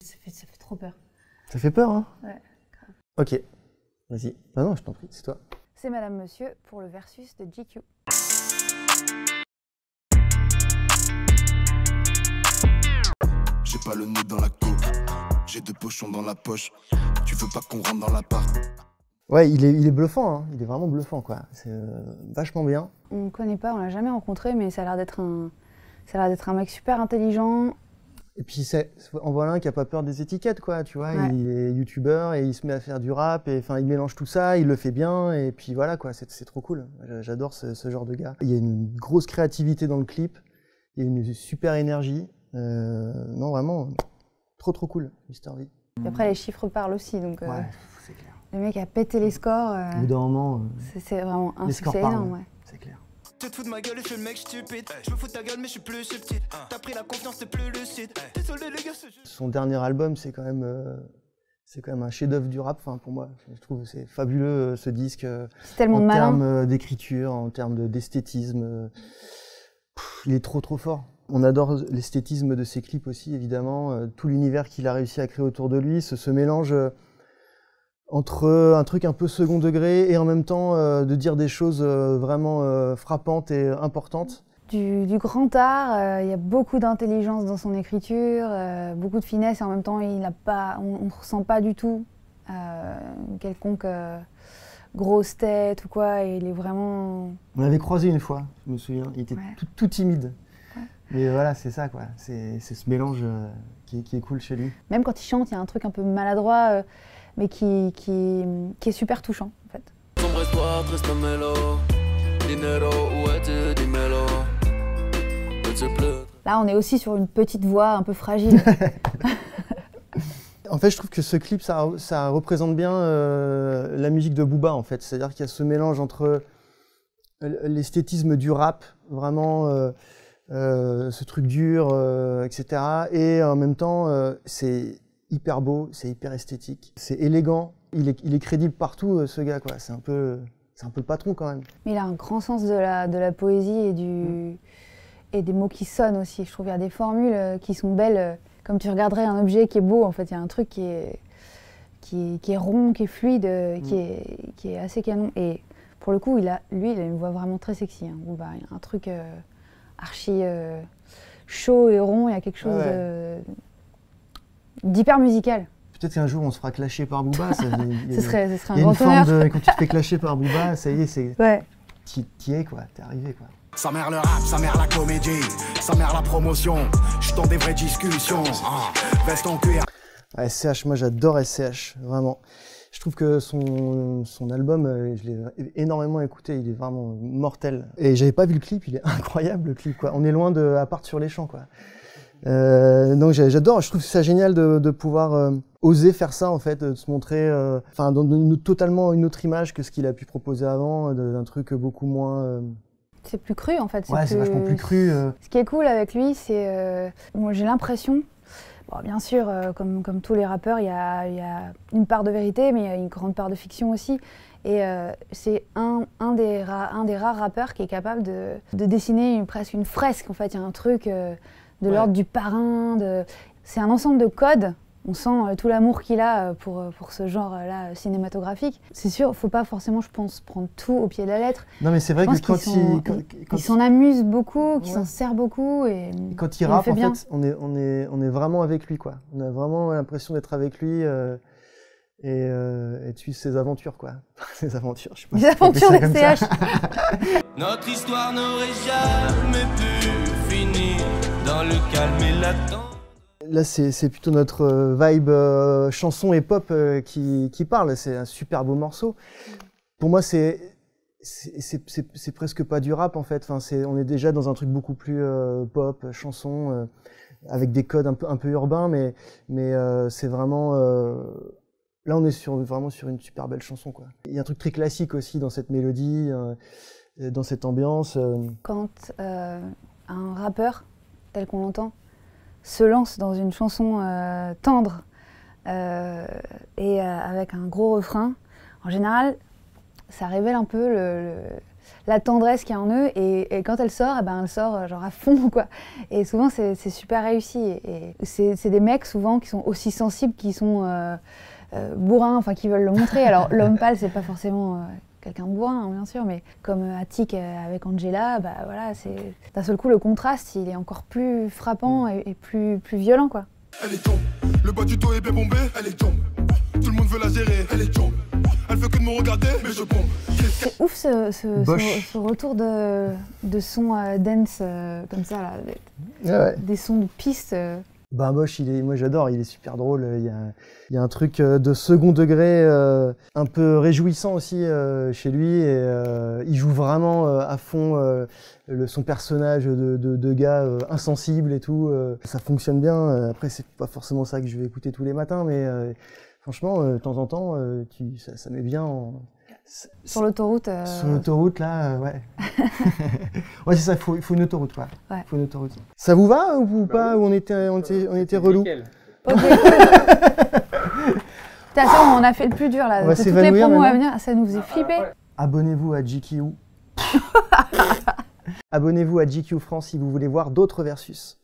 Ça fait trop peur. Ça fait peur, hein? Ouais, grave. Ok, vas-y. Ah non, je t'en prie, c'est toi. C'est Madame Monsieur pour le versus de GQ. J'ai pas le nez dans la coke, j'ai 2 pochons dans la poche. Tu veux pas qu'on rentre dans l'appart? Ouais, il est bluffant, hein. Il est vraiment bluffant, quoi. C'est vachement bien. On ne connaît pas, on l'a jamais rencontré, mais ça a l'air d'être un mec super intelligent. Et puis en voilà un qui a pas peur des étiquettes, quoi, tu vois. Ouais. Il est youtubeur et il se met à faire du rap, et enfin il mélange tout ça, il le fait bien, et puis voilà, quoi, c'est trop cool. J'adore ce genre de gars. Il y a une grosse créativité dans le clip, il y a une super énergie. Non, vraiment, trop cool, Mr V. Et après, les chiffres parlent aussi, donc Ouais, c'est clair. le mec a pété les scores. Au bout d'un moment, C'est vraiment un les succès scores parlent, énorme, ouais. c'est clair. Tu te fous de ma gueule et je suis le mec stupide. Je me fous de ta gueule mais je suis plus subtil. T'as pris la confiance, t'es plus lucide. Désolé les gars, c'est juste... Son dernier album, c'est quand même un chef-d'œuvre du rap, enfin, pour moi. Je trouve que c'est fabuleux, ce disque. C'est tellement en malin. termes d'écriture, en termes d'esthétisme. Il est trop fort. On adore l'esthétisme de ses clips aussi, évidemment. Tout l'univers qu'il a réussi à créer autour de lui, ce mélange entre un truc un peu second degré et en même temps de dire des choses vraiment frappantes et importantes. Du grand art, il y a beaucoup d'intelligence dans son écriture, beaucoup de finesse, et en même temps, on ne ressent pas du tout quelconque grosse tête ou quoi. Et il est vraiment... On l'avait croisé une fois, je me souviens. Il était Ouais. tout timide. Ouais. Mais voilà, c'est ça, quoi. C'est ce mélange qui est cool chez lui. Même quand il chante, il y a un truc un peu maladroit, mais qui est super touchant, en fait. Là, on est aussi sur une petite voix un peu fragile. En fait, je trouve que ce clip, ça représente bien la musique de Booba, en fait. C'est-à-dire qu'il y a ce mélange entre l'esthétisme du rap, vraiment ce truc dur, etc. Et en même temps, c'est hyper beau, c'est hyper esthétique, c'est élégant. Il est crédible partout, ce gars, quoi. C'est un peu le patron, quand même. Mais il a un grand sens de la poésie et des mots qui sonnent aussi. Je trouve qu'il y a des formules qui sont belles. Comme tu regarderais un objet qui est beau, en fait, il y a un truc qui est rond, qui est fluide, qui est assez canon. Et pour le coup, il a une voix vraiment très sexy. Hein. Booba, il y a un truc archi chaud et rond, il y a quelque chose d'hyper musical. Peut-être qu'un jour on se fera clasher par Booba. Ce serait un il y a grand une forme honneur. quand tu te fais clasher par Booba, ça y est, c'est Ouais. t'y es, quoi, t'es arrivé, quoi. Sa mère le rap, sa mère la comédie, sa mère la promotion. Je suis dans des vraies discussions. Veste en cuir. SCH, moi j'adore SCH, vraiment. Je trouve que son album, je l'ai énormément écouté, il est vraiment mortel. Et j'avais pas vu le clip, il est incroyable, le clip, quoi. On est loin de À part sur les champs, quoi. Donc j'adore, je trouve ça génial de pouvoir oser faire ça, en fait, de se montrer dans totalement une autre image que ce qu'il a pu proposer avant, d'un truc beaucoup moins... C'est plus cru, en fait. Ouais, c'est vachement plus cru. Ce qui est cool avec lui, c'est... moi, j'ai l'impression... Bon, bien sûr, comme tous les rappeurs, il y a une part de vérité, mais il y a une grande part de fiction aussi. Et c'est un des rares rappeurs qui est capable de dessiner presque une fresque, en fait. Il y a un truc de l'ordre du parrain. C'est un ensemble de codes. On sent tout l'amour qu'il a pour ce genre-là cinématographique. C'est sûr, il ne faut pas forcément, je pense, prendre tout au pied de la lettre. Non, mais c'est vrai que quand il s'en amuse beaucoup, qu'il s'en sert beaucoup. Et quand il rappe, en fait, on est vraiment avec lui, quoi. On a vraiment l'impression d'être avec lui et de suivre ses aventures, quoi. Ses aventures, je sais pas. Les aventures de SCH. Notre histoire n'aurait jamais pu finir dans le calme et l'attente. Là, c'est plutôt notre vibe chanson et pop qui parle. C'est un super beau morceau. Pour moi, c'est presque pas du rap, en fait. Enfin, on est déjà dans un truc beaucoup plus pop, chanson, avec des codes un peu urbains, mais c'est vraiment... là, on est vraiment sur une super belle chanson, quoi. Il y a un truc très classique aussi dans cette mélodie, dans cette ambiance. Quand un rappeur, tel qu'on l'entend, se lance dans une chanson tendre et avec un gros refrain, en général, ça révèle un peu la tendresse qu'il y a en eux, et quand elle sort, elle sort genre à fond, quoi. Et souvent, c'est super réussi. Et c'est des mecs, souvent, qui sont aussi sensibles, qui sont bourrins, enfin, qui veulent le montrer. Alors, l'homme pâle, c'est pas forcément quelqu'un de bourrin, hein, bien sûr, mais comme Attic avec Angela, bah voilà, d'un seul coup, le contraste, il est encore plus frappant et plus violent, quoi. Elle est tombe, le bas du dos est bien bombé, elle est tombe. Tout le monde veut la gérer, elle est tombe. Elle veut que de me regarder, mais je bombe. C'est ouf ce retour de son dance comme ça, là, des sons de piste. Ben Bosch, moi j'adore, il est super drôle. Il y a un truc de second degré un peu réjouissant aussi chez lui. Et il joue vraiment à fond son personnage de gars insensible et tout. Ça fonctionne bien. Après, c'est pas forcément ça que je vais écouter tous les matins, mais franchement, de temps en temps, ça met bien sur l'autoroute. Sur l'autoroute, là, ouais. Ouais, c'est ça, il faut une autoroute, quoi. Ouais. Faut une autoroute. Ça vous va ou pas? Ou on était relou? Ok. Putain, on a fait le plus dur, là. On va de toutes les s'évanouir promos à maintenant. venir, ça nous faisait flipper. Abonnez-vous à GQ. Abonnez-vous à GQ France si vous voulez voir d'autres versus.